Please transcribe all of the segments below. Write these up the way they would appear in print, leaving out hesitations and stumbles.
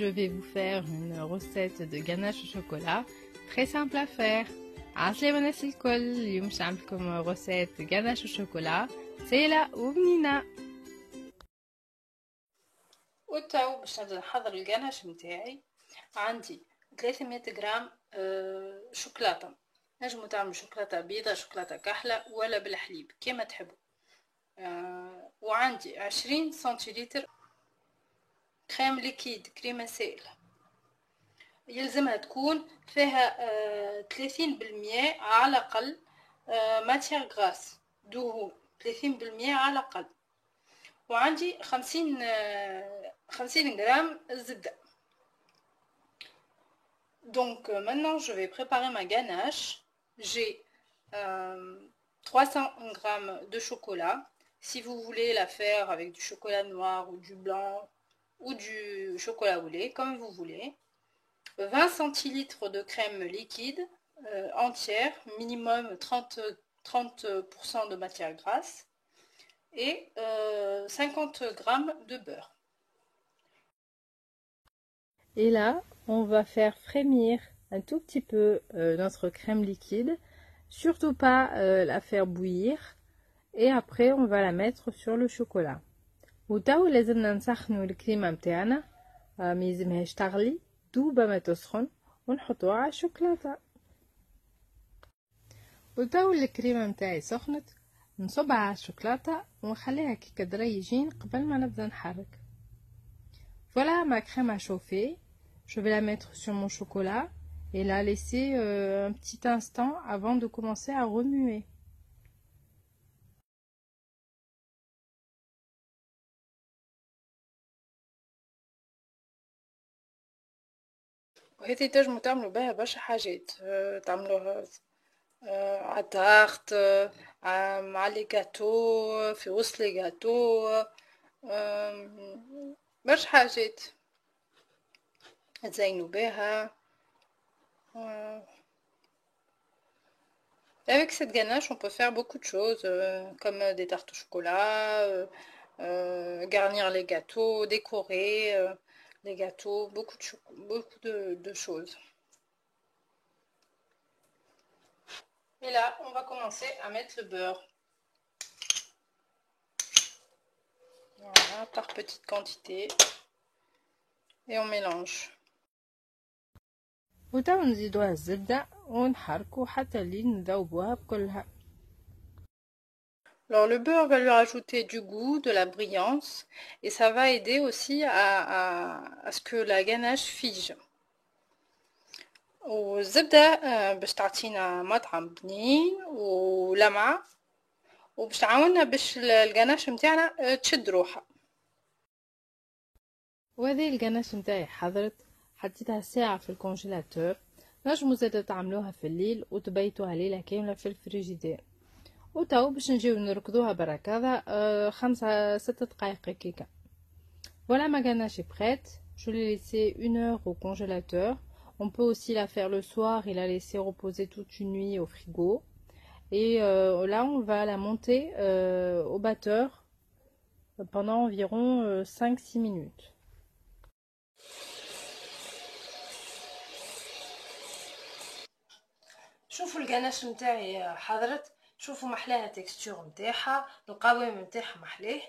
je vais vous faire une recette de ganache au chocolat très simple à faire. عسلامة الناس الكل. اليوم باش نعملكم recette ganache au chocolat سهلة وبنينة. وتو باش نبدا نحضر الجناش متاعي. عندي 300 غرام شوكولاتة. نجمو تعملوا شوكولاتة بيضة، شوكولاتة كحلة ولا بالحليب كيما تحبوا. وعندي 20 سنتيلتر كريم ليكيد، كريمة سائلة. يلزمها تكون فيها 30% على الأقل ماتيير غراس، دهون 30% على الأقل. وعندي 50 غرام زبدة. Donc maintenant je vais préparer ma ganache. J'ai 300 grammes de chocolat. Si vous voulez la faire avec du chocolat noir ou du blanc ou du chocolat au lait, comme vous voulez. 20 centilitres de crème liquide entière, minimum 30% de matière grasse, et 50 grammes de beurre. Et là, on va faire frémir un tout petit peu notre crème liquide, surtout pas la faire bouillir, et après on va la mettre sur le chocolat. وتو لازمنا نسخنوا الكريمة متاعنا، ما يلزمهاش تغلي، دوبة ما تسخن ونحطوها على الشوكولاتة. وتو الكريمة متاعي سخنت، نصبها على الشوكولاتة ونخليها كي كدريجين قبل ما نبدا نحرك. Voilà ma crème à chauffer. Je vais la mettre sur mon chocolat et la laisser un petit instant avant de commencer à remuer. وهذه تنجموا تعملوا بها برشا حاجات. تعملوها على تارت، مع لي جاتو، في وسط لي جاتو، برشا حاجات تزينوا بها. Avec cette ganache, on peut faire beaucoup de choses, comme des tartes au chocolat, garnir les gâteaux, décorer les gâteaux, beaucoup de choses. Et là, on va commencer à mettre le beurre. Voilà, par petite quantité. Et on mélange. وتو نزيدوها الزبدة ونحركو حتى لين نذوبوها بكلها. Alors le beurre va lui rajouter du goût, de la brillance, et ça va aider aussi à ce que la ganache fige. والزبدة باش تعطينا مطعم بنين ولمعة، وباش تعاوننا باش الجناش متاعنا تشد روحها. وهذه الجناش متاعي حضرت، حطيتها ساعة في الكونجيلاتور. نجمو زادا تعملوها في الليل وتبيتوها ليلة كاملة في الفريجيدير. وتو باش نجيو نركضوها بركضة 5-6 دقايق هكاكا. Voilà ma ganache est prête. Je l'ai laissée 1 heure au congélateur. On peut aussi la faire le soir et la laisser reposer toute une nuit au frigo. Et là, on va la monter au batteur pendant environ 5-6 minutes. شوفوا الجناش متاعي حضرت، شوفوا محلاها تكستور متاعها، القوام متاعها محلاه،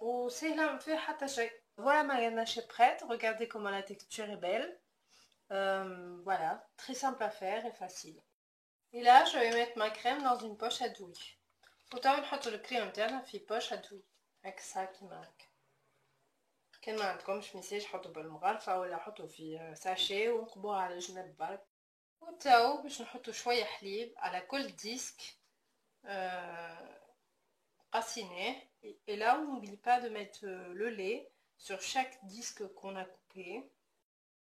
وسهلة ما فيها حتى شيء. Voilà ma ganache est prête. Regardez comment la texture est belle. Voilà, très simple à faire et facile. Et là, je vais mettre ma crème dans une poche à douille. وتوا نحطوا الكريم متاعنا في بوش à douille. هكا كيما هكا. كان ما عندكمش ميساج حطوا بالمغرفة ولا حطوا في ساشي ونقبوها على الجناب برك. وتاو باش نحطو شوية حليب على كل ديسك قاسيناه. Et là, on n'oublie pas de mettre le lait sur chaque disque qu'on a coupé.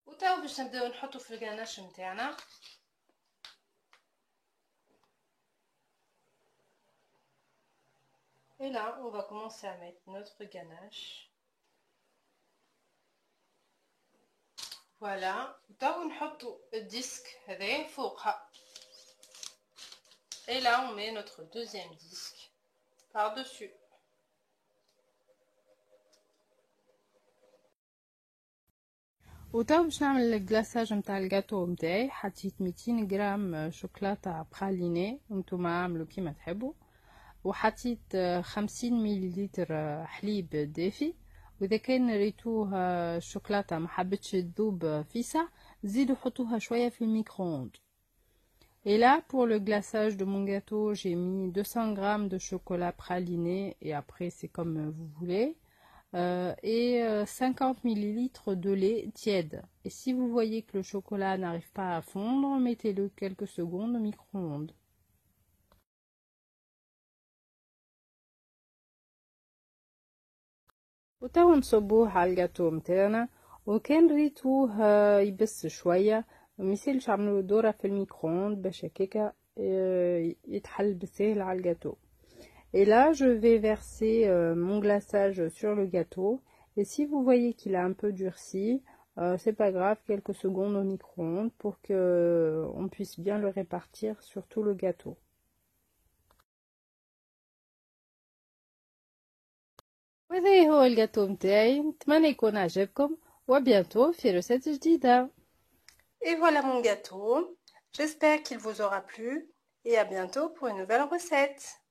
وتاو باش نبداو نحطو في الجناش متاعنا. Et là, on va commencer à mettre notre ganache. Voilà. وتاو نحطو الديسك هذا فوقها. Et là, on met notre deuxième disque par-dessus. وتو باش نعمل الجلاساج نتاع الجاتو نتاعي. حطيت 200 غرام شوكولاتة براليني وانتوما عملوا كيما تحبوا، وحطيت 50 مليلتر حليب دافي، واذا كان ريتوه الشوكولاتة ما حبتش تذوب فيسع زيدوا حطوها شوية في الميكرووند. Et là, pour le glaçage de mon gâteau, j'ai mis 200 g de chocolat praliné, et après c'est comme vous voulez, et 50 ml de lait tiède. Et si vous voyez que le chocolat n'arrive pas à fondre, mettez-le quelques secondes au micro-ondes. وتوا نصبوه على الجاتو متاعنا، وكان ريتوه يبس شوية ميسالش عملوا دورة في الميكرووند باش هكاكا يتحل بالسهل على الجاتو. Et là, je vais verser mon glaçage sur le gâteau. Et si vous voyez qu'il a un peu durci, c'est pas grave, quelques secondes au micro-ondes pour que on puisse bien le répartir sur tout le gâteau. وهذا هو الجاتو متاعي، نتمنى يكون عجبكم، وبيانتو في ريسيت جديدة. Et voilà mon gâteau. J'espère qu'il vous aura plu et à bientôt pour une nouvelle recette.